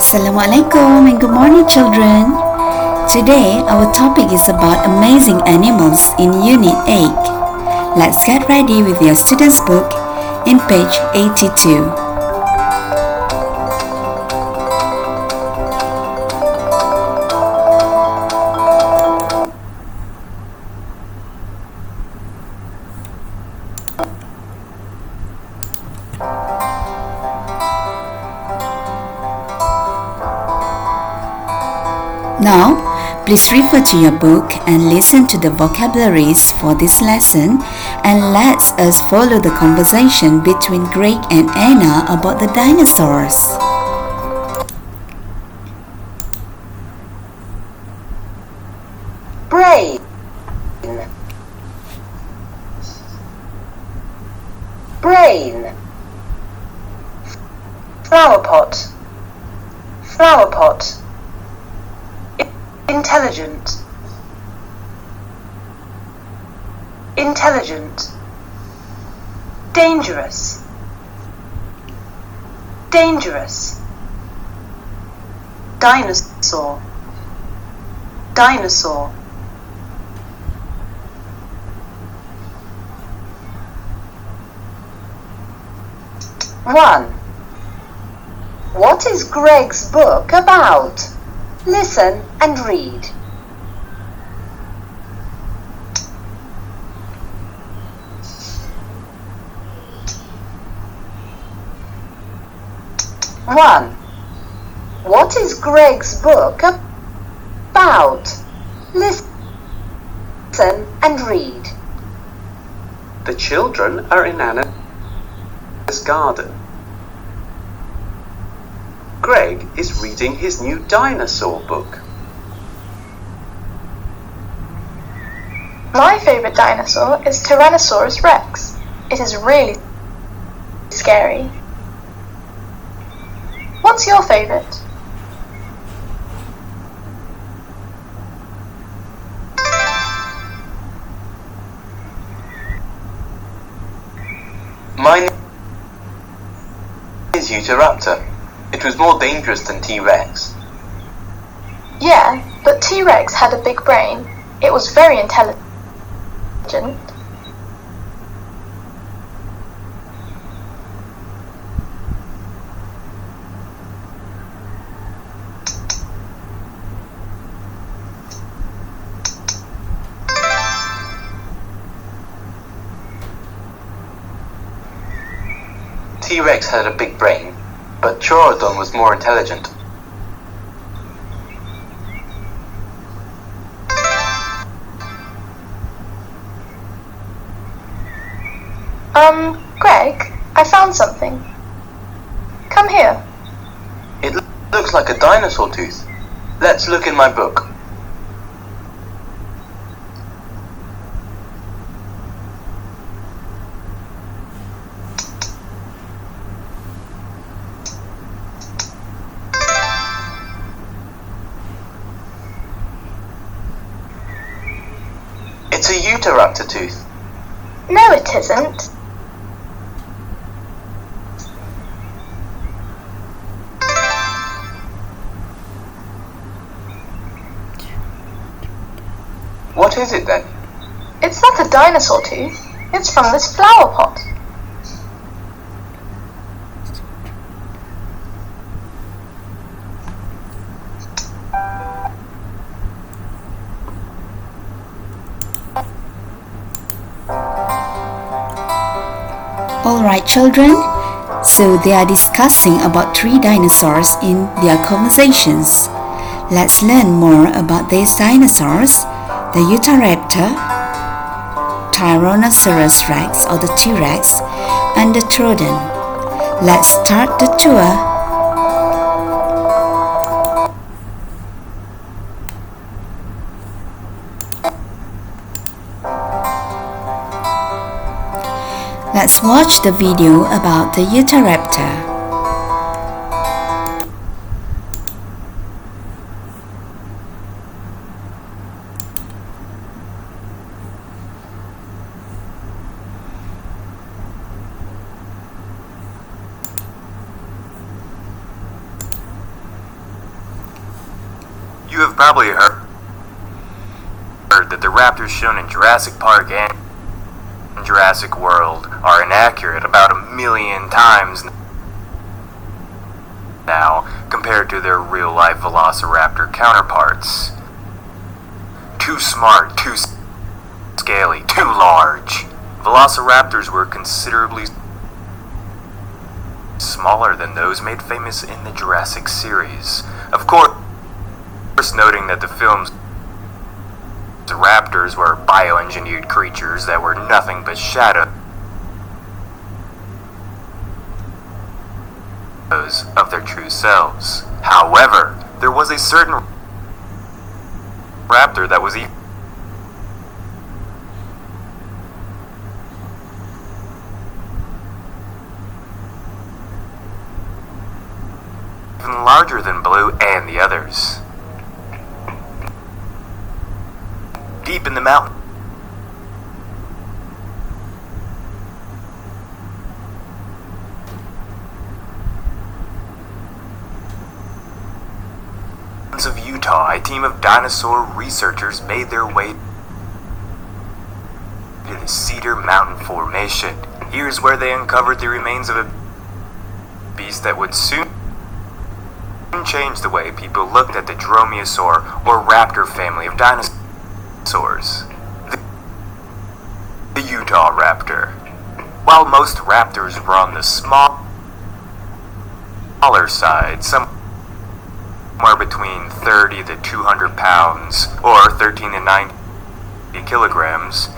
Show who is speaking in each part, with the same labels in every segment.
Speaker 1: Assalamualaikum and good morning, children. Today, our topic is about amazing animals in Unit 8. Let's get ready with your student's book in page 82. Now, please refer to your book and listen to the vocabularies for this lesson, and let us follow the conversation between Greg and Anna about the dinosaurs.
Speaker 2: Brain. Brain. Flower pot. Flower pot. Intelligent. Intelligent. Dangerous. Dangerous. Dinosaur. Dinosaur. One. What is Greg's book about? Listen and read. One. What is Greg's book about? Listen and read.
Speaker 3: The children are in Anna's garden. Greg is reading his new dinosaur book.
Speaker 4: My favourite dinosaur is Tyrannosaurus Rex. It is really scary. What's your favourite?
Speaker 5: Mine is Utahraptor. It was more dangerous than T-Rex.
Speaker 4: Yeah, but T-Rex had a big brain. It was very intelligent.
Speaker 5: T-Rex had a big brain, but Troodon was more intelligent.
Speaker 4: Greg, I found something. Come here.
Speaker 5: It looks like a dinosaur tooth. Let's look in my book. It's a Utahraptor tooth.
Speaker 4: No, it isn't.
Speaker 5: What is it then?
Speaker 4: It's not a dinosaur tooth. It's from this flower pot.
Speaker 1: Alright, children. So they are discussing about three dinosaurs in their conversations. Let's learn more about these dinosaurs: the Utahraptor, Tyrannosaurus Rex or the T-Rex, and the Troodon. Let's start the tour. Let's watch the video about the Utahraptor.
Speaker 6: You have probably heard that the raptors shown in Jurassic Park and Jurassic World are inaccurate about 1,000,000 times now compared to their real-life velociraptor counterparts. Too smart, too scaly, too large. Velociraptors were considerably smaller than those made famous in the Jurassic series. Of course, noting that the film's raptors were bioengineered creatures that were nothing but shadows of their true selves. However, there was a certain raptor that was even larger than Blue and the others. Deep in the mountains of Utah, a team of dinosaur researchers made their way to the Cedar Mountain Formation. Here's where they uncovered the remains of a beast that would soon change the way people looked at the dromaeosaur or raptor family of dinosaurs. The Utah raptor. While most raptors were on the smaller side, somewhere between 30 to 200 pounds or 13 to 90 kilograms,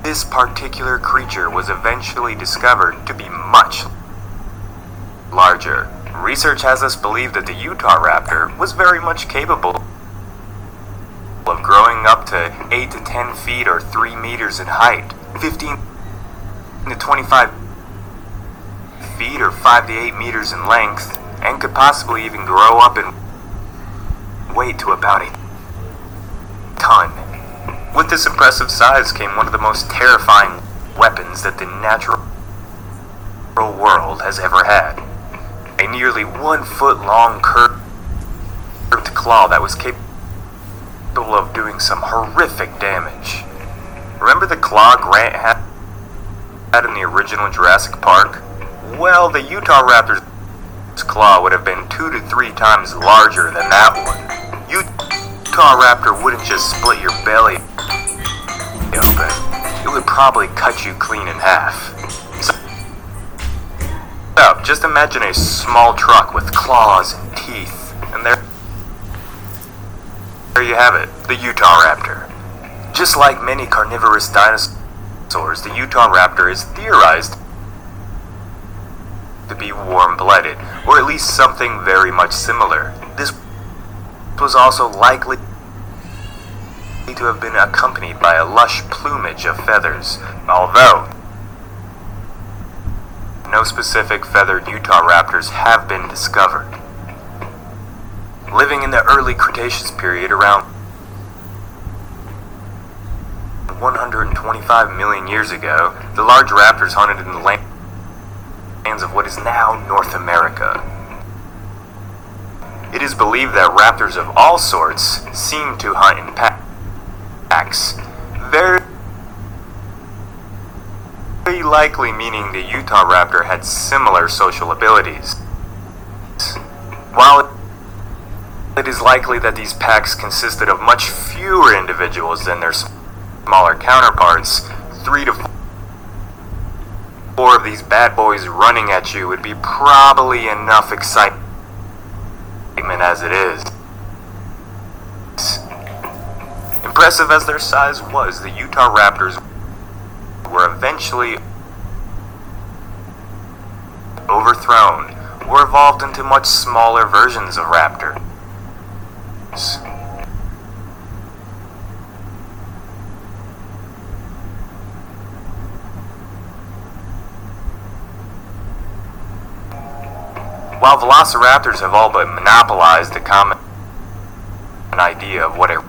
Speaker 6: this particular creature was eventually discovered to be much larger. Research has us believe that the Utah raptor was very much capable of growing up to 8 to 10 feet or 3 meters in height, 15 to 25 feet or 5 to 8 meters in length, and could possibly even grow up in weight to about a ton. With this impressive size came one of the most terrifying weapons that the natural world has ever had. A nearly 1 foot long curved claw that was capable of doing some horrific damage. Remember the claw Grant had in the original Jurassic Park? Well, the Utah raptor's claw would have been 2 to 3 times larger than that one. Utah raptor wouldn't just split your belly open. It would probably cut you clean in half. So, just imagine a small truck with claws and teeth, and there you have it, the Utah raptor. Just like many carnivorous dinosaurs, the Utah raptor is theorized to be warm-blooded, or at least something very much similar. This was also likely to have been accompanied by a lush plumage of feathers, although no specific feathered Utah raptors have been discovered. Living in the early Cretaceous period around 125 million years ago, the large raptors hunted in the lands of what is now North America. It is believed that raptors of all sorts seem to hunt in packs, very likely meaning the Utah raptor had similar social abilities. While it is likely that these packs consisted of much fewer individuals than their smaller counterparts, 3 to 4 of these bad boys running at you would be probably enough excitement as it is. Impressive as their size was, the Utah raptors were eventually overthrown or evolved into much smaller versions of raptors. While velociraptors have all but monopolized the common idea of what a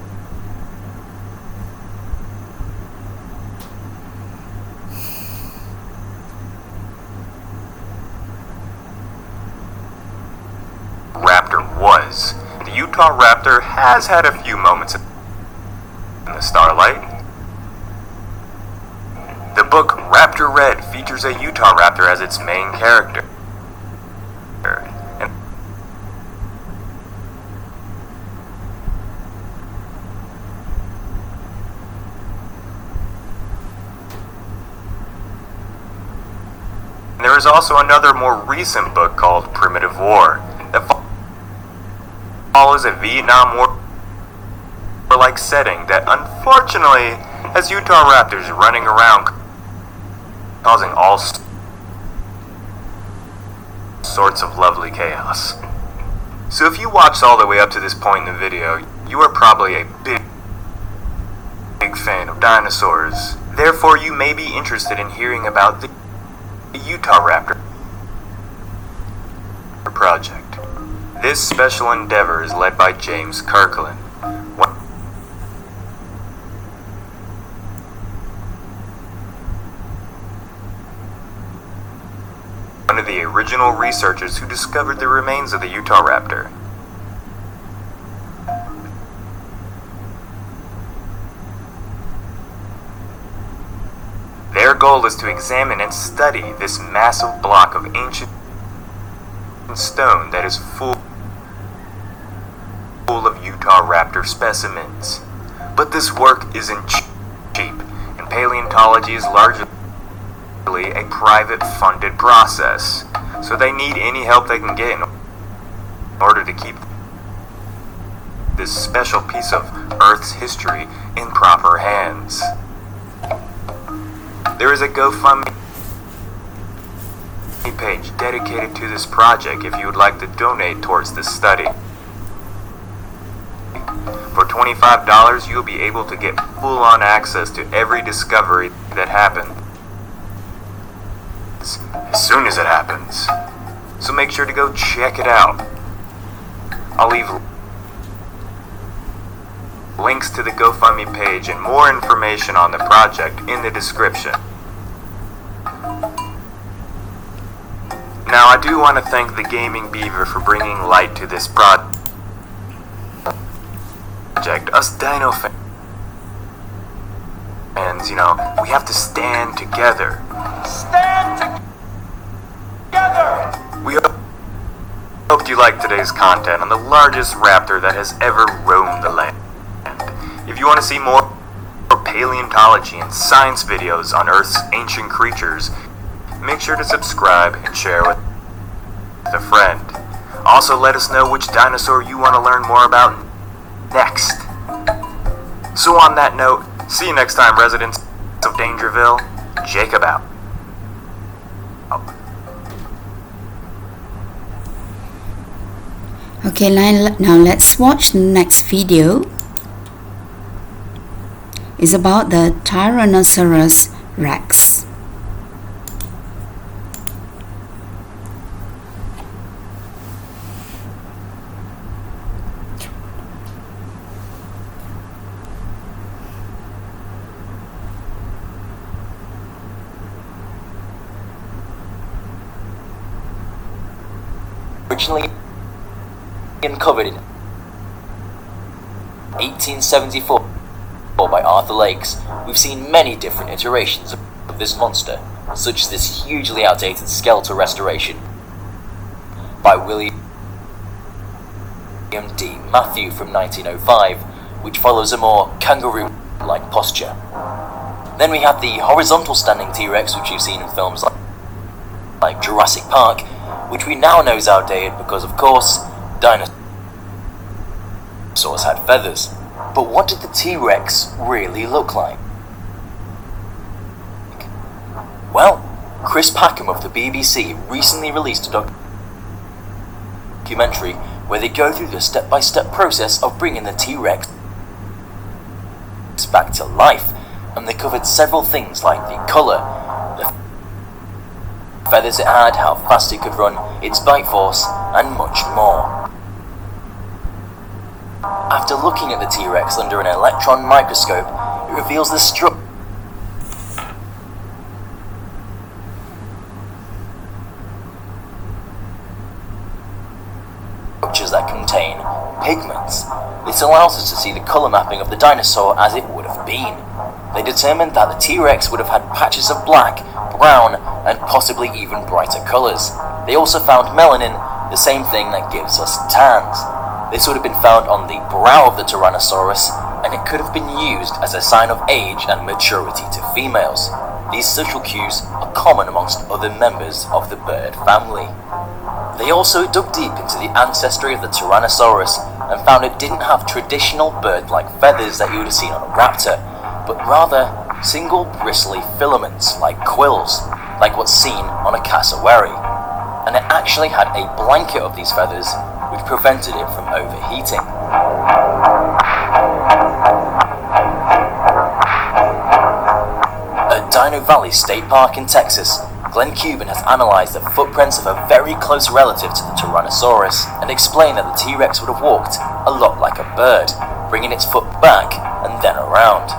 Speaker 6: raptor was, the Utah raptor has had a few moments in the starlight. The book Raptor Red features a Utah raptor as its main character. And there is also another more recent book called Primitive War that follows a Vietnam War-like setting that unfortunately has Utah raptors running around causing all sorts of lovely chaos. So if you watched all the way up to this point in the video, you are probably a big fan of dinosaurs. Therefore, you may be interested in hearing about the Utah Raptor project. This special endeavor is led by James Kirkland, one of the original researchers who discovered the remains of the Utah raptor. Their goal is to examine and study this massive block of ancient stone that is full of Utah raptor specimens. But this work isn't cheap, and paleontology is largely a private funded process, so they need any help they can get in order to keep this special piece of Earth's history in proper hands. There is a GoFundMe page dedicated to this project if you would like to donate towards this study. For $25, you'll be able to get full-on access to every discovery that happened as soon as it happens. So make sure to go check it out. I'll leave links to the GoFundMe page and more information on the project in the description. Now, I do want to thank the Gaming Beaver for bringing light to this project. Us dino fans, we have to stand together. Stand together! We hope you liked today's content on the largest raptor that has ever roamed the land. If you want to see more paleontology and science videos on Earth's ancient creatures, make sure to subscribe and share with a friend. Also, let us know which dinosaur you want to learn more about next. So on that note, see you next time, residents of Dangerville. Jacob out.
Speaker 1: Okay, now let's watch the next video. It's about the Tyrannosaurus Rex.
Speaker 7: Originally uncovered in 1874 by Arthur Lakes, we've seen many different iterations of this monster, such as this hugely outdated skeletal restoration by William D. Matthew from 1905, which follows a more kangaroo-like posture. Then we have the horizontal standing T-Rex, which you've seen in films like Jurassic Park, which we now know is outdated because, of course, dinosaurs had feathers. But what did the T-Rex really look like? Well, Chris Packham of the BBC recently released a documentary where they go through the step-by-step process of bringing the T-Rex back to life, and they covered several things like the colour, the feathers it had, how fast it could run, its bite force, and much more. After looking at the T-Rex under an electron microscope, it reveals the structures feathers that contain pigments. This allows us to see the colour mapping of the dinosaur as it would have been. They determined that the T-Rex would have had patches of black, brown, and possibly even brighter colours. They also found melanin, the same thing that gives us tans. This would have been found on the brow of the Tyrannosaurus, and it could have been used as a sign of age and maturity to females. These social cues are common amongst other members of the bird family. They also dug deep into the ancestry of the Tyrannosaurus and found it didn't have traditional bird-like feathers that you would have seen on a raptor, but rather single bristly filaments like quills, like what's seen on a cassowary. And it actually had a blanket of these feathers which prevented it from overheating. At Dino Valley State Park in Texas, Glenn Cuban has analysed the footprints of a very close relative to the Tyrannosaurus and explained that the T-Rex would have walked a lot like a bird, bringing its foot back and then around.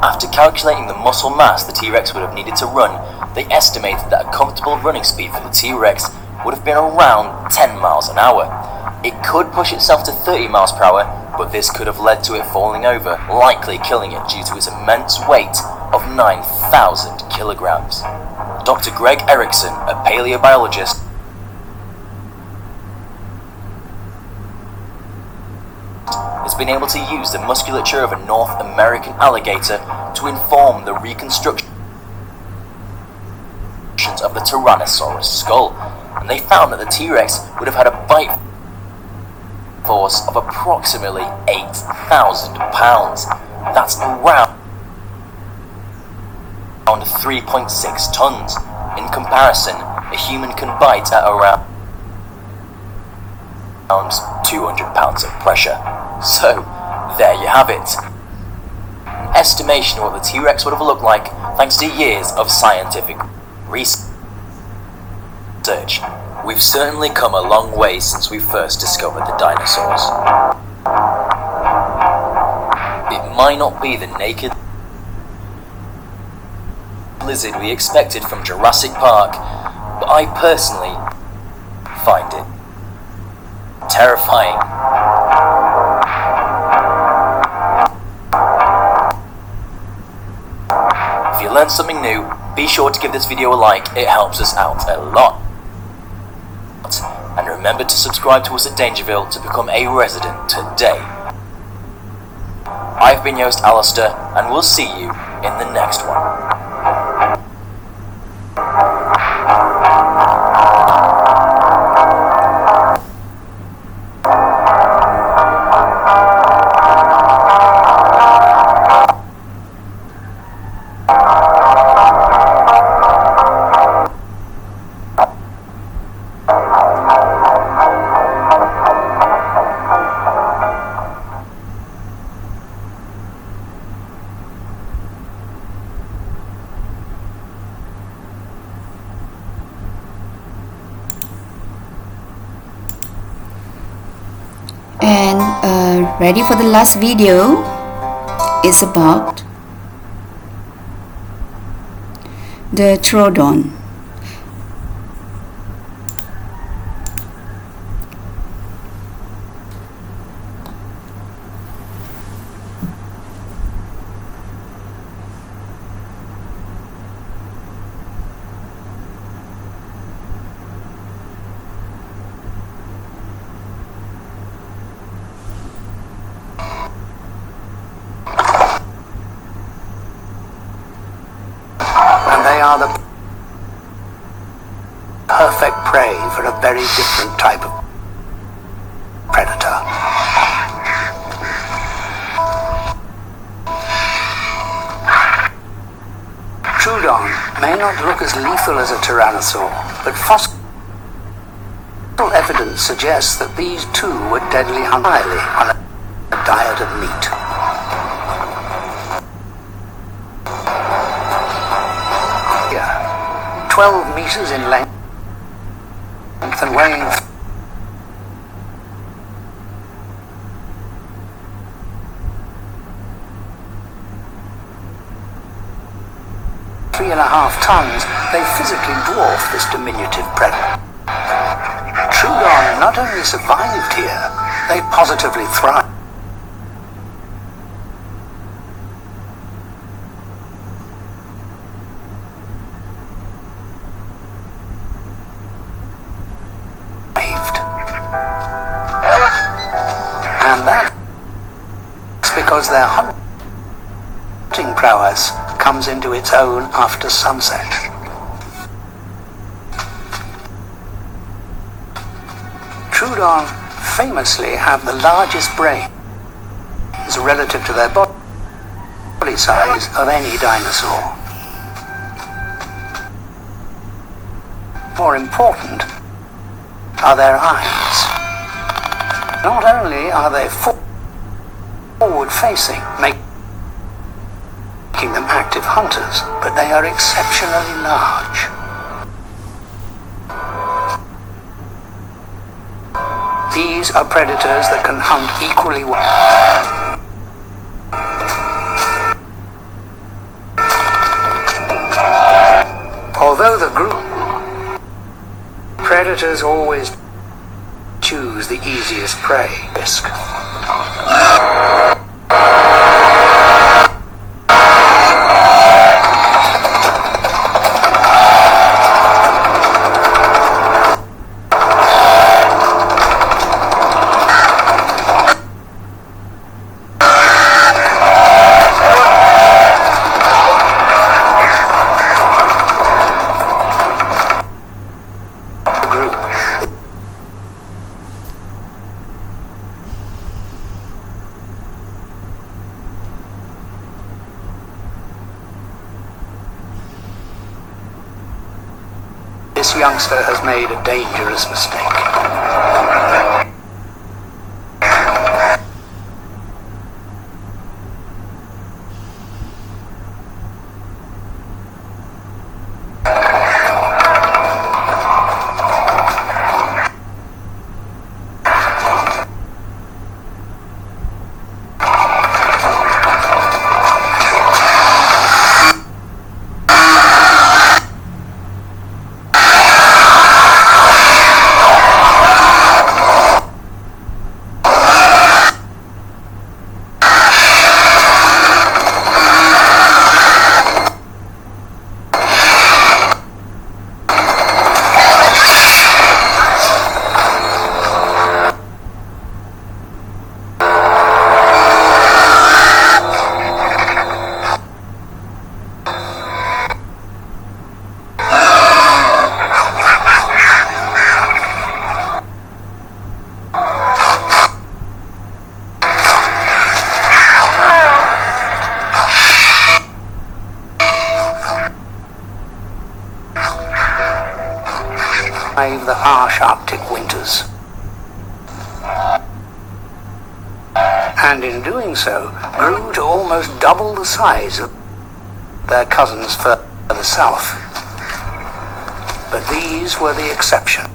Speaker 7: After calculating the muscle mass the T-Rex would have needed to run, they estimated that a comfortable running speed for the T-Rex would have been around 10 miles an hour. It could push itself to 30 miles per hour, but this could have led to it falling over, likely killing it due to its immense weight of 9,000 kilograms. Dr. Greg Erickson, a paleobiologist, has been able to use the musculature of a North American alligator to inform the reconstruction of the Tyrannosaurus skull, and they found that the T-Rex would have had a bite force of approximately 8,000 pounds. That's around 3.6 tons. In comparison, a human can bite at around 200 pounds of pressure. So, there you have it. An estimation of what the T-Rex would have looked like thanks to years of scientific research. We've certainly come a long way since we first discovered the dinosaurs. It might not be the naked lizard we expected from Jurassic Park, but I personally find it terrifying. If you learned something new, be sure to give this video a like, it helps us out a lot. And remember to subscribe to us at Dangerville to become a resident today. I've been your host Alistair, and we'll see you in the next one.
Speaker 1: And ready for the last video. It's about the Troodon.
Speaker 8: They are the perfect prey for a very different type of predator. Troodon may not look as lethal as a tyrannosaur, but fossil evidence suggests that these two were deadly highly on a diet of meat. 12 meters in length and weighing 3.5 tons, they physically dwarf this diminutive predator. Troodon not only survived here, they positively thrived. And that's because their hunting prowess comes into its own after sunset. Troodon famously have the largest brains relative to their body size of any dinosaur. More important are their eyes. Not only are they forward-facing, making them active hunters, but they are exceptionally large. These are predators that can hunt equally well. Although the group predators always choose the easiest prey. Risk. This youngster has made a dangerous mistake. The harsh Arctic winters. And in doing so, grew to almost double the size of their cousins further south. But these were the exception.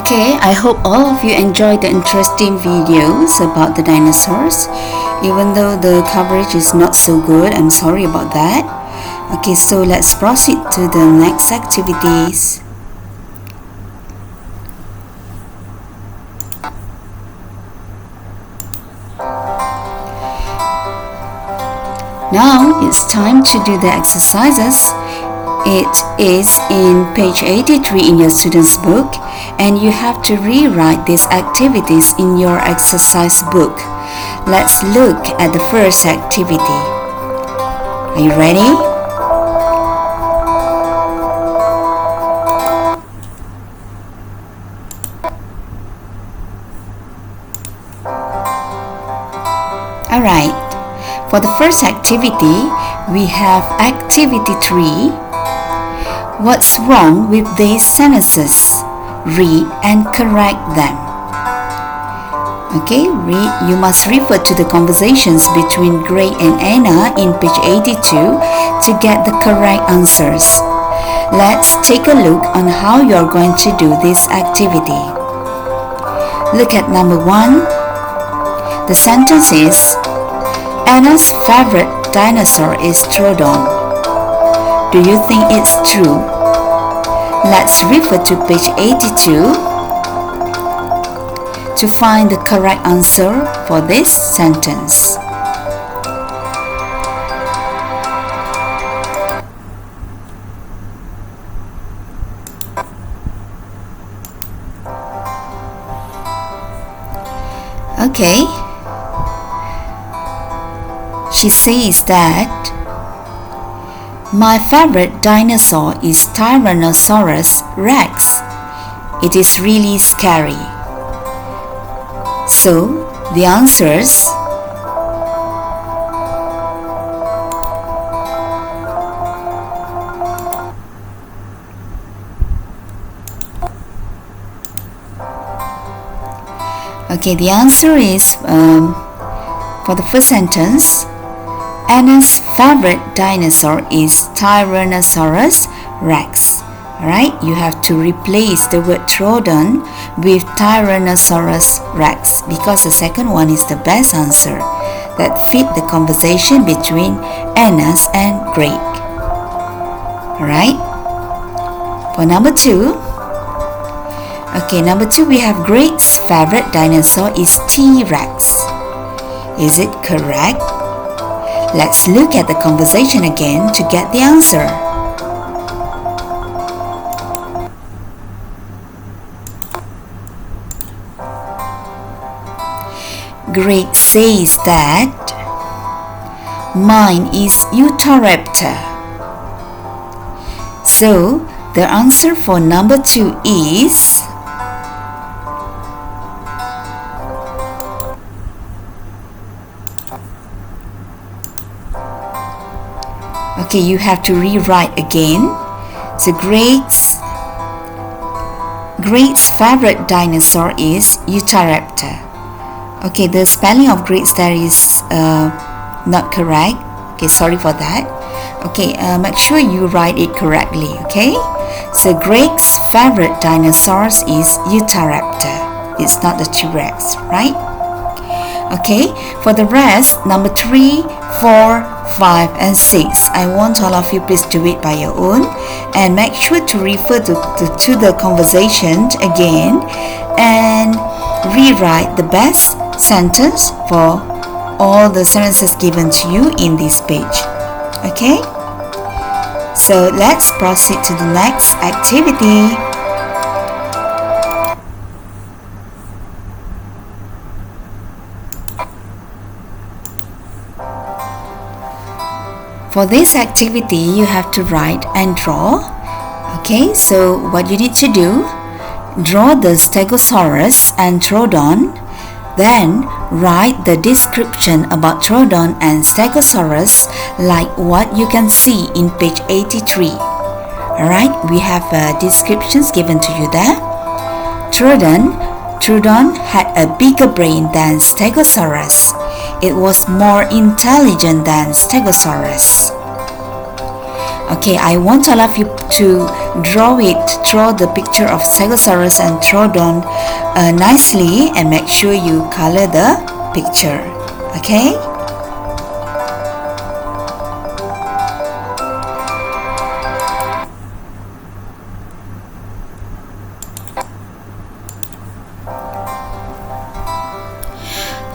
Speaker 1: Okay, I hope all of you enjoyed the interesting videos about the dinosaurs. Even though the coverage is not so good, I'm sorry about that. Okay, so let's proceed to the next activities. Now it's time to do the exercises. It is in page 83 in your student's book, and you have to rewrite these activities in your exercise book. Let's look at the first activity. Are you ready? Alright, for the first activity, we have activity 3. What's wrong with these sentences? Read and correct them. Okay, you must refer to the conversations between Greg and Anna in page 82 to get the correct answers. Let's take a look on how you're going to do this activity. Look at number 1. The sentence is, Anna's favorite dinosaur is Troodon. Do you think it's true? Let's refer to page 82 to find the correct answer for this sentence. Okay. She says that my favorite dinosaur is Tyrannosaurus Rex. It is really scary. So, the answers Okay, the answer is for the first sentence, Anna's favorite dinosaur is Tyrannosaurus Rex. Alright, you have to replace the word Troodon with Tyrannosaurus Rex because the second one is the best answer that fit the conversation between Annas and Greg. Alright, for number 2, okay, number 2 we have Greg's favorite dinosaur is T-Rex. Is it correct? Let's look at the conversation again to get the answer. Greg says that mine is Utahraptor. So, the answer for number 2 is okay, you have to rewrite again. So Greg's favorite dinosaur is Utahraptor. Okay, the spelling of Greg's there is not correct. Okay, sorry for that. Okay, make sure you write it correctly, okay? So Greg's favorite dinosaurs is Utahraptor. It's not the T-Rex, right? Okay, for the rest, number 3, 4, 5 and 6, I want all of you please do it by your own and make sure to refer to the conversation again and rewrite the best sentence for all the sentences given to you in this page. Okay, so let's proceed to the next activity. For this activity, you have to write and draw. Okay, so what you need to do, draw the Stegosaurus and Troodon, then write the description about Troodon and Stegosaurus like what you can see in page 83. Alright, we have descriptions given to you there. Troodon had a bigger brain than Stegosaurus. It was more intelligent than Stegosaurus. Okay, I want all of you to draw the picture of Stegosaurus and Troodon nicely and make sure you color the picture. Okay?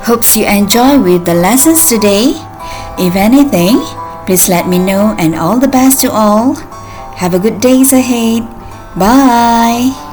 Speaker 1: Hopes you enjoy with the lessons today. If anything, please let me know and all the best to all. Have a good days ahead. Bye.